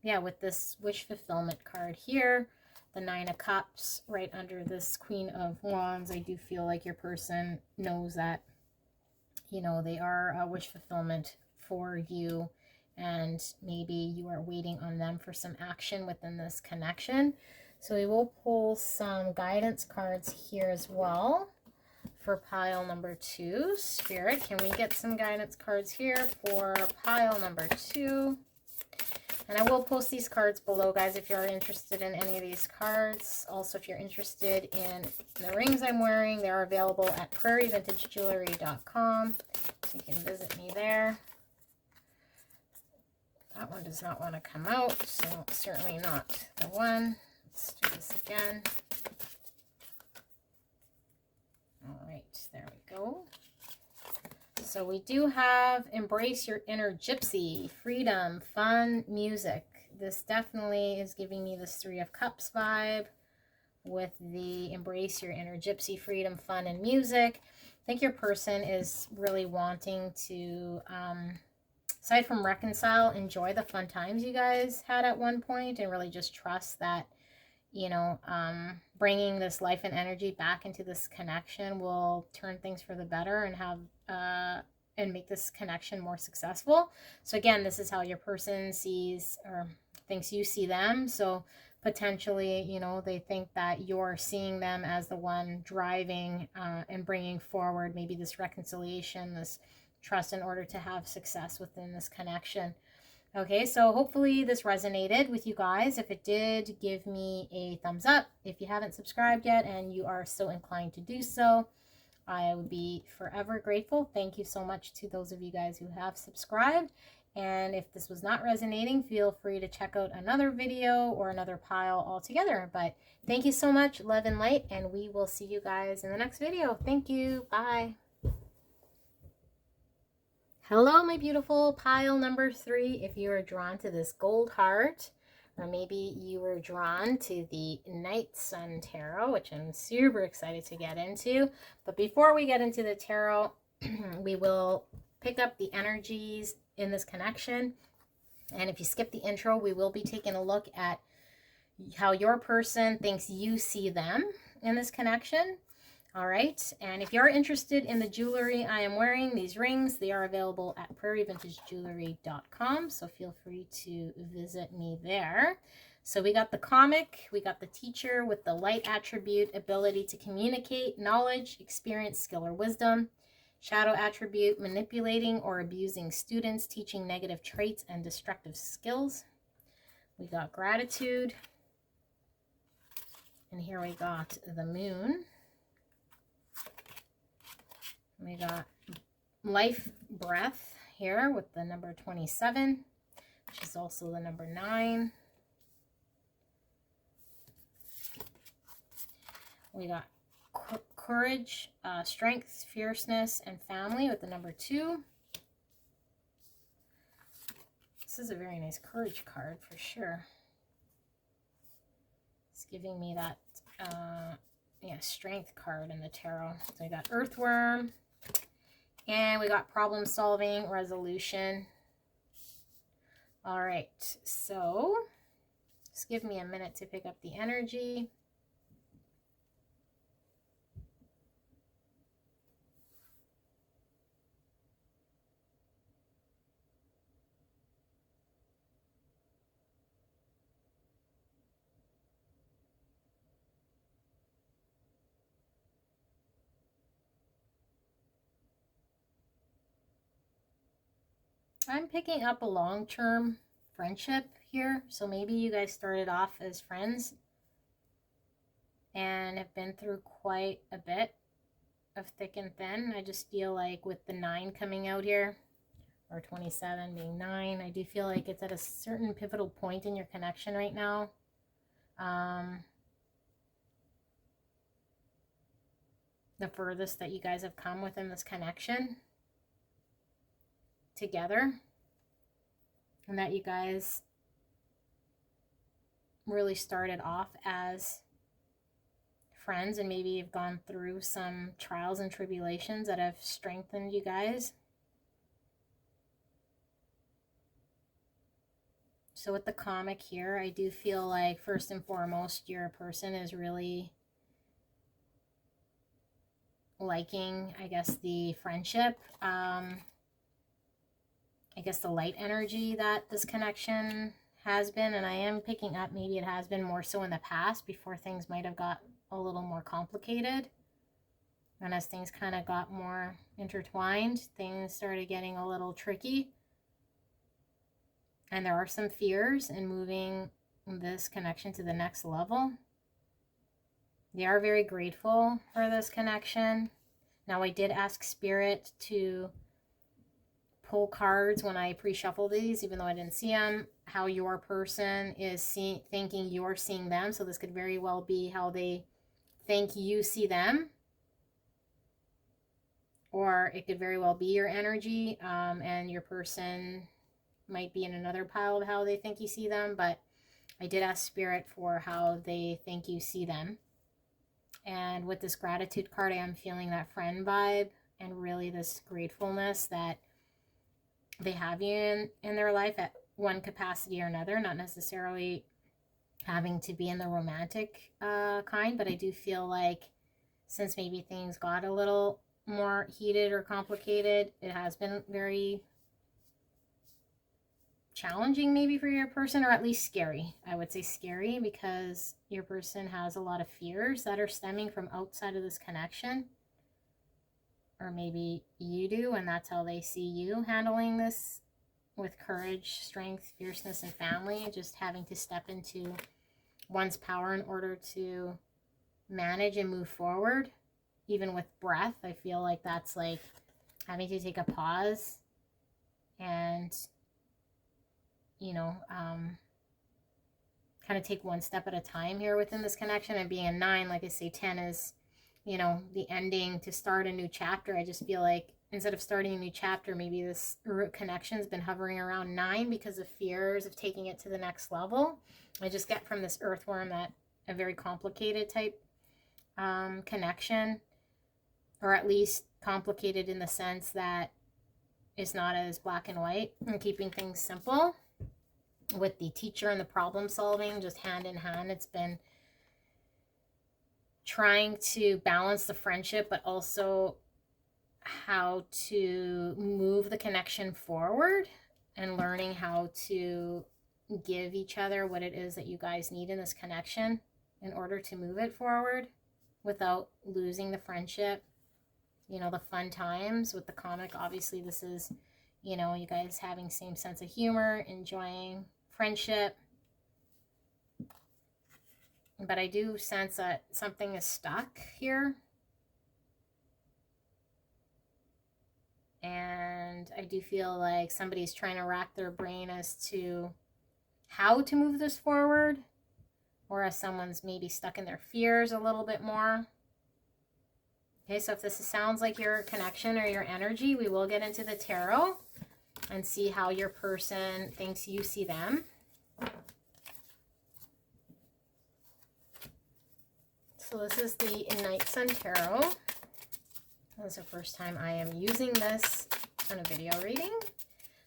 A: yeah, with this wish fulfillment card here, the Nine of Cups right under this Queen of Wands, I do feel like your person knows that, you know, they are a wish fulfillment for you, and maybe you are waiting on them for some action within this connection. So we will pull some guidance cards here as well for pile number 2. Spirit, can we get some guidance cards here for pile number 2? And I will post these cards below, guys, if you're interested in any of these cards. Also, if you're interested in the rings I'm wearing, they're available at prairievintagejewelry.com. So you can visit me there. That one does not want to come out, so certainly not the one. Let's do this again. All right, there we go. So we do have embrace your inner gypsy, freedom, fun, music. This definitely is giving me this Three of Cups vibe with the embrace your inner gypsy, freedom, fun, and music. I think your person is really wanting to, aside from reconcile, enjoy the fun times you guys had at one point, and really just trust that, you know, bringing this life and energy back into this connection will turn things for the better and have and make this connection more successful. So again, this is how your person sees or thinks you see them. So potentially, you know, they think that you're seeing them as the one driving and bringing forward maybe this reconciliation, this trust, in order to have success within this connection. Okay, so hopefully this resonated with you guys. If it did, give me a thumbs up. If you haven't subscribed yet and you are so inclined to do so, I would be forever grateful. Thank you so much to those of you guys who have subscribed. And if this was not resonating, feel free to check out another video or another pile altogether. But thank you so much, love and light, and we will see you guys in the next video. Thank you. Bye. Hello, my beautiful pile number 3. If you are drawn to this gold heart, or maybe you were drawn to the Night Sun Tarot, which I'm super excited to get into. But before we get into the tarot, we will pick up the energies in this connection. And if you skip the intro, we will be taking a look at how your person thinks you see them in this connection. All right, and if you're interested in the jewelry I am wearing, these rings, they are available at prairievintagejewelry.com, so feel free to visit me there. So we got the comic, we got the teacher with the light attribute, ability to communicate, knowledge, experience, skill, or wisdom. Shadow attribute, manipulating or abusing students, teaching negative traits and destructive skills. We got gratitude, and here we got the moon. We got life breath here with the number 27, which is also the number 9. We got courage, strength, fierceness, and family with the number 2. This is a very nice courage card for sure. It's giving me that, yeah, strength card in the tarot. So we got earthworm, and we got problem solving, resolution. All right, so just give me a minute to pick up the energy. I'm picking up a long-term friendship here. So maybe you guys started off as friends and have been through quite a bit of thick and thin. I just feel like with the 9 coming out here, or 27 being 9, I do feel like it's at a certain pivotal point in your connection right now. The furthest that you guys have come within this connection together, and that you guys really started off as friends, and maybe you've gone through some trials and tribulations that have strengthened you guys. So with the comic here, I do feel like first and foremost your person is really liking, I guess, the friendship, I guess the light energy that this connection has been, and I am picking up maybe it has been more so in the past before things might have got a little more complicated, and as things kind of got more intertwined, things started getting a little tricky, and there are some fears in moving this connection to the next level. They are very grateful for this connection. Now, I did ask Spirit to pull cards when I pre-shuffle these, even though I didn't see them, how your person is thinking you're seeing them. So this could very well be how they think you see them. Or it could very well be your energy, and your person might be in another pile of how they think you see them. But I did ask Spirit for how they think you see them. And with this gratitude card, I am feeling that friend vibe and really this gratefulness that they have you in their life at one capacity or another, not necessarily having to be in the romantic kind, but I do feel like since maybe things got a little more heated or complicated, it has been very challenging maybe for your person, or at least scary. I would say scary, because your person has a lot of fears that are stemming from outside of this connection, or maybe you do, and that's how they see you handling this with courage, strength, fierceness, and family, just having to step into one's power in order to manage and move forward. Even with breath, I feel like that's like having to take a pause and kind of take one step at a time here within this connection. And being a 9, like I say, 10 is, the ending to start a new chapter. I just feel like instead of starting a new chapter, maybe this connection has been hovering around 9 because of fears of taking it to the next level. I just get from this earthworm that a very complicated type connection, or at least complicated in the sense that it's not as black and white, and keeping things simple. With the teacher and the problem solving, just hand in hand, it's been trying to balance the friendship, but also how to move the connection forward, and learning how to give each other what it is that you guys need in this connection in order to move it forward without losing the friendship. The fun times with the comic, obviously this is, you guys having same sense of humor, enjoying friendship. But I do sense that something is stuck here. And I do feel like somebody's trying to rack their brain as to how to move this forward, or as someone's maybe stuck in their fears a little bit more. Okay, so if this sounds like your connection or your energy, we will get into the tarot. and see how your person thinks you see them. So this is the Night Sun Tarot. This is the first time I am using this in a video reading.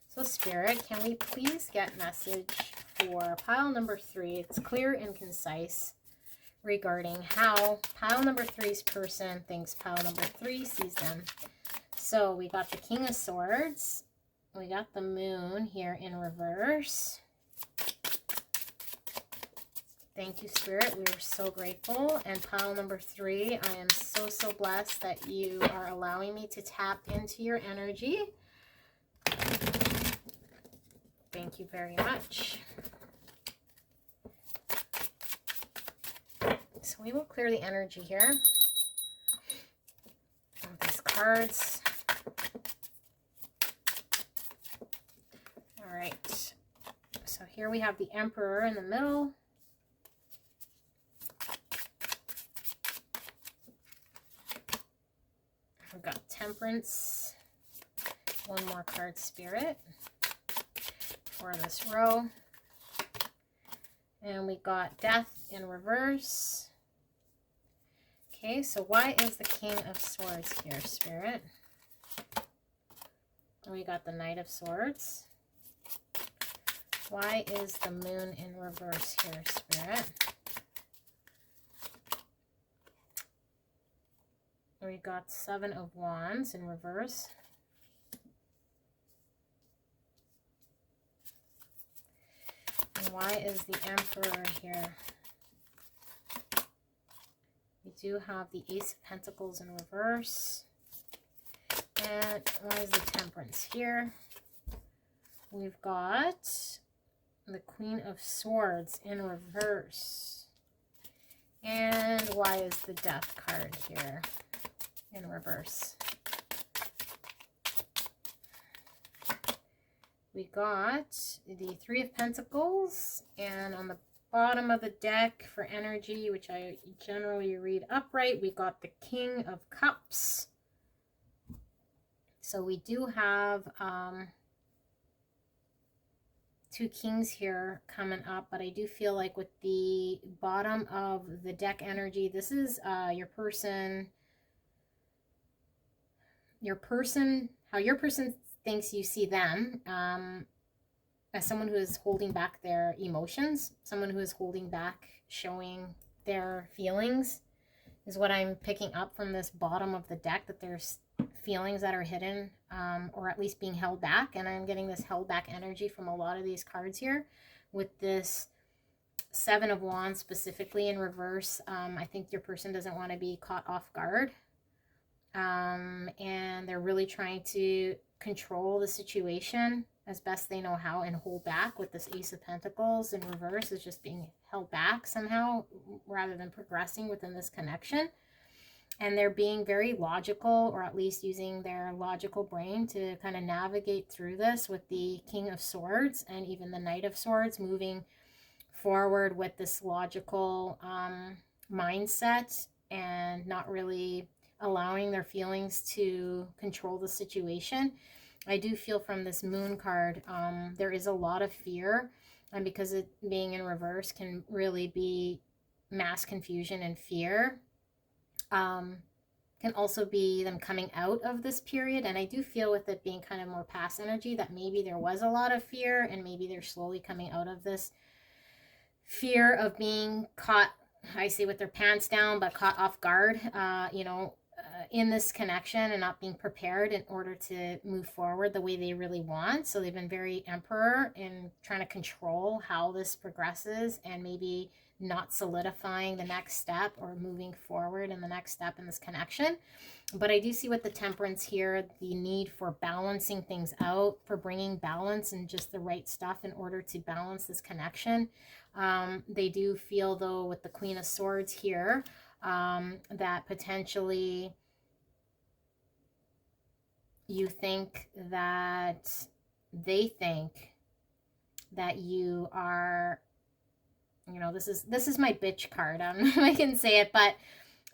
A: So Spirit, can we please get message for pile number 3? It's clear and concise regarding how pile number 3's person thinks pile number 3 sees them. So we got the King of Swords. We got the Moon here in reverse. Thank you, Spirit. We are so grateful. And pile number 3, I am so blessed that you are allowing me to tap into your energy. Thank you very much. So we will clear the energy here of these cards. All right. So here we have the Emperor in the middle. We've got Temperance. One more card, Spirit, for this row. And we got Death in reverse. Okay, so why is the King of Swords here, Spirit? And we got the Knight of Swords. Why is the Moon in reverse here, Spirit? We got 7 of Wands in reverse. And why is the Emperor here? We do have the Ace of Pentacles in reverse. And why is the Temperance here? We've got the Queen of Swords in reverse. And why is the Death card here in reverse? We got the 3 of Pentacles, and on the bottom of the deck for energy, which I generally read upright, we got the King of Cups. So we do have 2 kings here coming up, but I do feel like with the bottom of the deck energy, this is your person, how your person thinks you see them, as someone who is holding back their emotions, someone who is holding back showing their feelings, is what I'm picking up from this bottom of the deck, that there's feelings that are hidden, or at least being held back. And I'm getting this held back energy from a lot of these cards here with this 7 of Wands specifically in reverse. I think your person doesn't want to be caught off guard, and they're really trying to control the situation as best they know how and hold back. With this Ace of Pentacles in reverse is just being held back somehow rather than progressing within this connection. And they're being very logical, or at least using their logical brain to kind of navigate through this with the King of Swords and even the Knight of Swords, moving forward with this logical mindset and not really allowing their feelings to control the situation. I do feel from this Moon card, there is a lot of fear, and because it being in reverse can really be mass confusion and fear. Can also be them coming out of this period, and I do feel with it being kind of more past energy that maybe there was a lot of fear, and maybe they're slowly coming out of this fear of being caught, I say with their pants down, but caught off guard, in this connection, and not being prepared in order to move forward the way they really want. So they've been very Emperor in trying to control how this progresses, and maybe not solidifying the next step or moving forward in the next step in this connection. But I do see with the Temperance here, the need for balancing things out, for bringing balance and just the right stuff in order to balance this connection. They do feel, though, with the Queen of Swords here, that potentially you think that they think that you are, this is my bitch card. I can say it, but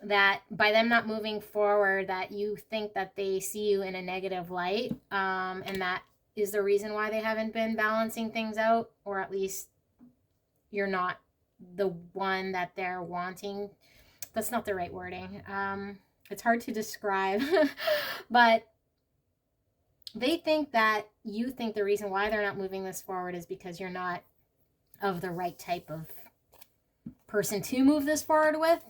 A: that by them not moving forward, that you think that they see you in a negative light, and that is the reason why they haven't been balancing things out, or at least you're not the one that they're wanting. That's not the right wording. It's hard to describe, but they think that you think the reason why they're not moving this forward is because you're not of the right type of person to move this forward with.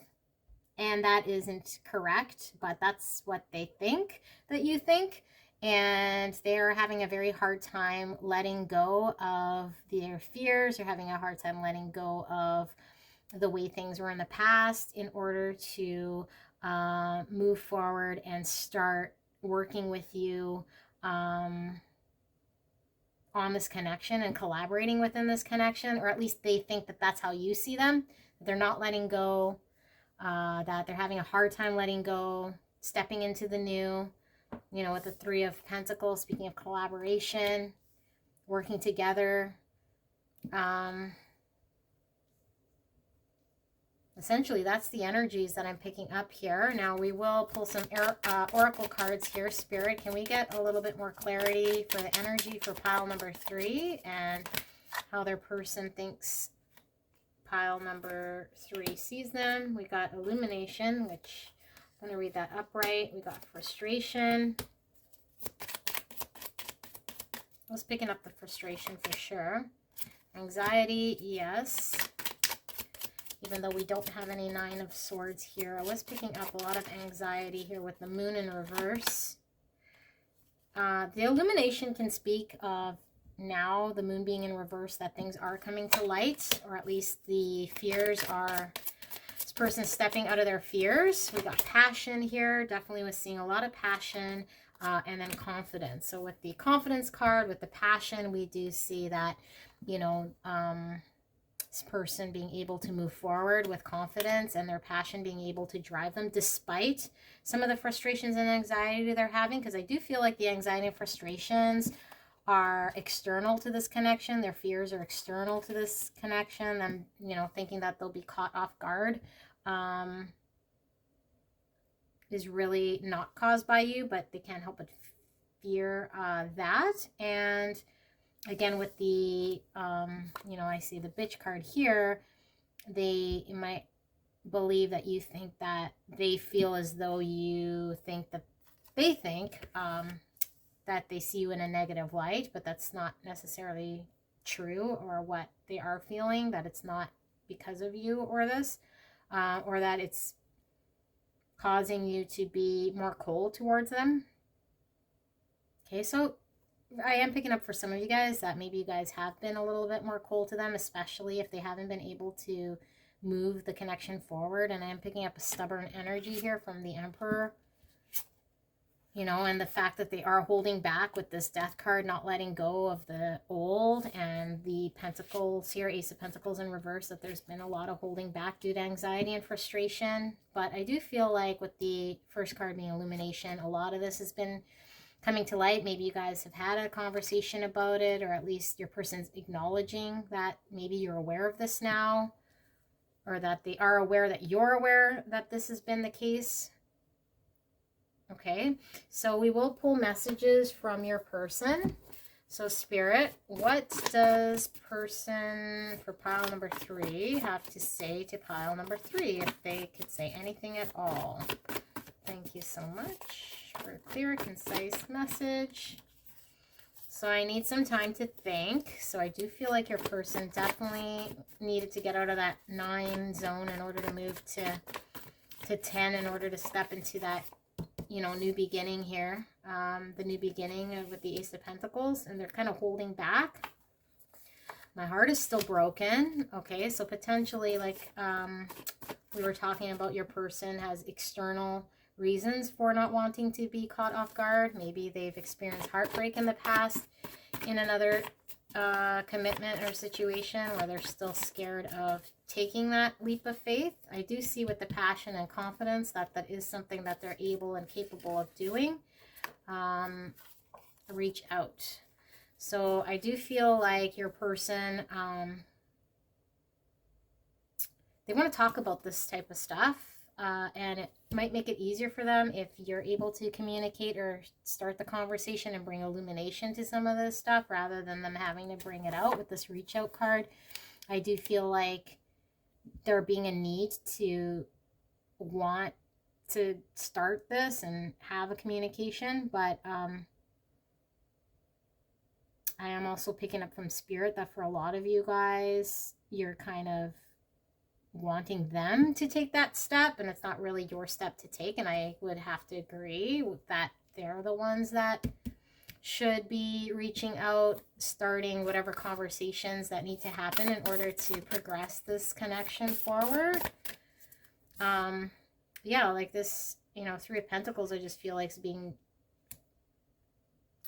A: And that isn't correct, but that's what they think that you think. And they're having a very hard time letting go of their fears. They're having a hard time letting go of the way things were in the past in order to move forward and start working with you on this connection and collaborating within this connection, or at least they think that that's how you see them. They're not letting go, that they're having a hard time letting go, stepping into the new, you know, with the Three of Pentacles, speaking of collaboration, working together. Essentially, that's the energies that I'm picking up here. Now, we will pull some oracle cards here. Spirit, can we get a little bit more clarity for the energy for pile number 3 and how their person thinks pile number 3 sees them? We got illumination, which I'm going to read that upright. We got frustration. I was picking up the frustration for sure. Anxiety, yes. Even though we don't have any Nine of Swords here, I was picking up a lot of anxiety here with the Moon in reverse. The illumination can speak of now, the Moon being in reverse, that things are coming to light, or at least the fears are, this person stepping out of their fears. We got passion here. Definitely was seeing a lot of passion, and then confidence. So with the confidence card, with the passion, we do see that, you know, this person being able to move forward with confidence and their passion being able to drive them despite some of the frustrations and anxiety they're having. Because I do feel like the anxiety and frustrations are external to this connection. Their fears are external to this connection. And, you know, thinking that they'll be caught off guard is really not caused by you, but they can't help but fear that. And again, with the, you know, I see the bitch card here, they might believe that you think that they feel as though you think that they think that they see you in a negative light, but that's not necessarily true, or what they are feeling, that it's not because of you or this, or that it's causing you to be more cold towards them. Okay, so I am picking up for some of you guys that maybe you guys have been a little bit more cold to them, especially if they haven't been able to move the connection forward. And I am picking up a stubborn energy here from the Emperor, you know, and the fact that they are holding back with this Death card, not letting go of the old, and the Pentacles here, Ace of Pentacles in reverse, that there's been a lot of holding back due to anxiety and frustration. But I do feel like with the first card being illumination, a lot of this has been coming to light. Maybe you guys have had a conversation about it, or at least your person's acknowledging that maybe you're aware of this now, or that they are aware that you're aware that this has been the case. Okay, so we will pull messages from your person. So Spirit, what does person for pile number 3 have to say to pile number 3, if they could say anything at all? Thank you so much for a clear, concise message. So I need some time to think. So I do feel like your person definitely needed to get out of that 9 zone in order to move to 10, in order to step into that, you know, new beginning here. The new beginning with the Ace of Pentacles, and they're kind of holding back. My heart is still broken. Okay, so potentially, like we were talking about, your person has external reasons for not wanting to be caught off guard. Maybe they've experienced heartbreak in the past in another commitment or situation where they're still scared of taking that leap of faith. I do see with the passion and confidence that that is something that they're able and capable of doing. Reach out. So I do feel like your person, they want to talk about this type of stuff. and it might make it easier for them if you're able to communicate or start the conversation and bring illumination to some of this stuff rather than them having to bring it out with this reach out card. I do feel like there being a need to want to start this and have a communication, but I am also picking up from spirit that for a lot of you guys, you're kind of wanting them to take that step, and it's not really your step to take. And I would have to agree with that. They're the ones that should be reaching out, starting whatever conversations that need to happen in order to progress this connection forward. Yeah, like this, you know, Three of Pentacles, I just feel like is being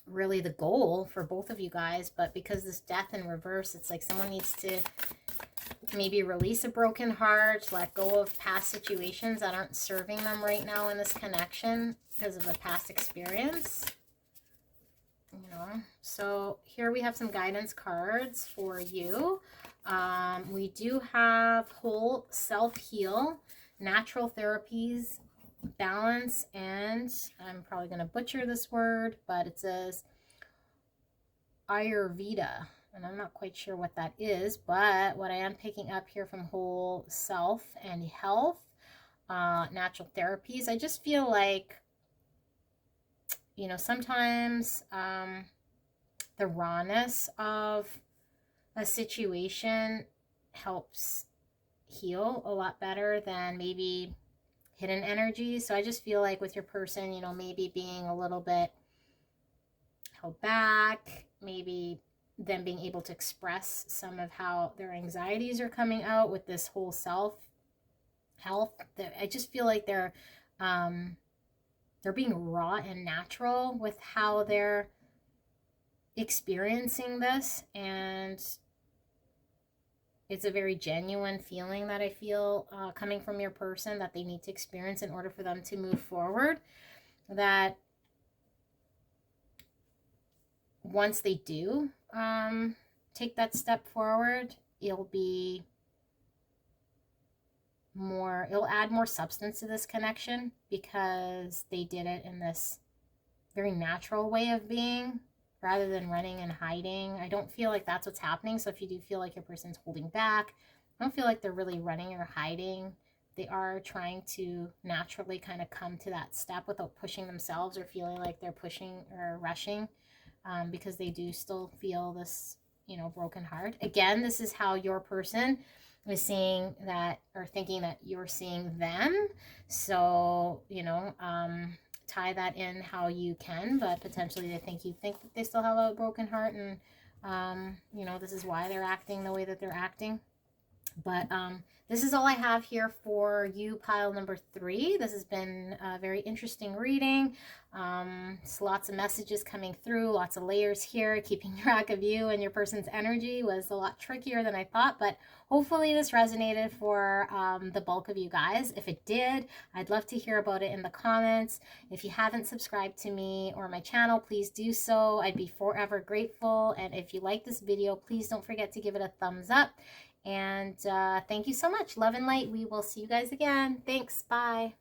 A: really the goal for both of you guys. But because this Death in reverse, it's like someone needs to maybe release a broken heart, let go of past situations that aren't serving them right now in this connection because of a past experience. You know, so here we have some guidance cards for you. We do have whole self-heal, natural therapies, balance, and I'm probably going to butcher this word, but it says Ayurveda, and I'm not quite sure what that is, but what I am picking up here from whole self and health, natural therapies, I just feel like, you know, sometimes the rawness of a situation helps heal a lot better than maybe hidden energy. So I just feel like with your person, you know, maybe being a little bit held back, maybe them being able to express some of how their anxieties are coming out with this whole self health. I just feel like they're being raw and natural with how they're experiencing this, and it's a very genuine feeling that I feel coming from your person that they need to experience in order for them to move forward. That once they do take that step forward, it'll be more, it'll add more substance to this connection because they did it in this very natural way of being rather than running and hiding. I don't feel like that's what's happening. So if you do feel like your person's holding back, I don't feel like they're really running or hiding. They are trying to naturally kind of come to that step without pushing themselves or feeling like they're pushing or rushing, because they do still feel this, you know, broken heart. Again, this is how your person is seeing that or thinking that you're seeing them. So, you know, tie that in how you can, but potentially they think you think that they still have a broken heart, and you know, this is why they're acting the way that they're acting. But this is all I have here for you, pile number 3. This has been a very interesting reading. Lots of messages coming through, lots of layers here. Keeping track of you and your person's energy was a lot trickier than I thought, but hopefully this resonated for the bulk of you guys. If it did, I'd love to hear about it in the comments. If you haven't subscribed to me or my channel, please do so. I'd be forever grateful. And if you like this video, please don't forget to give it a thumbs up. And thank you so much. Love and light. We will see you guys again. Thanks. Bye.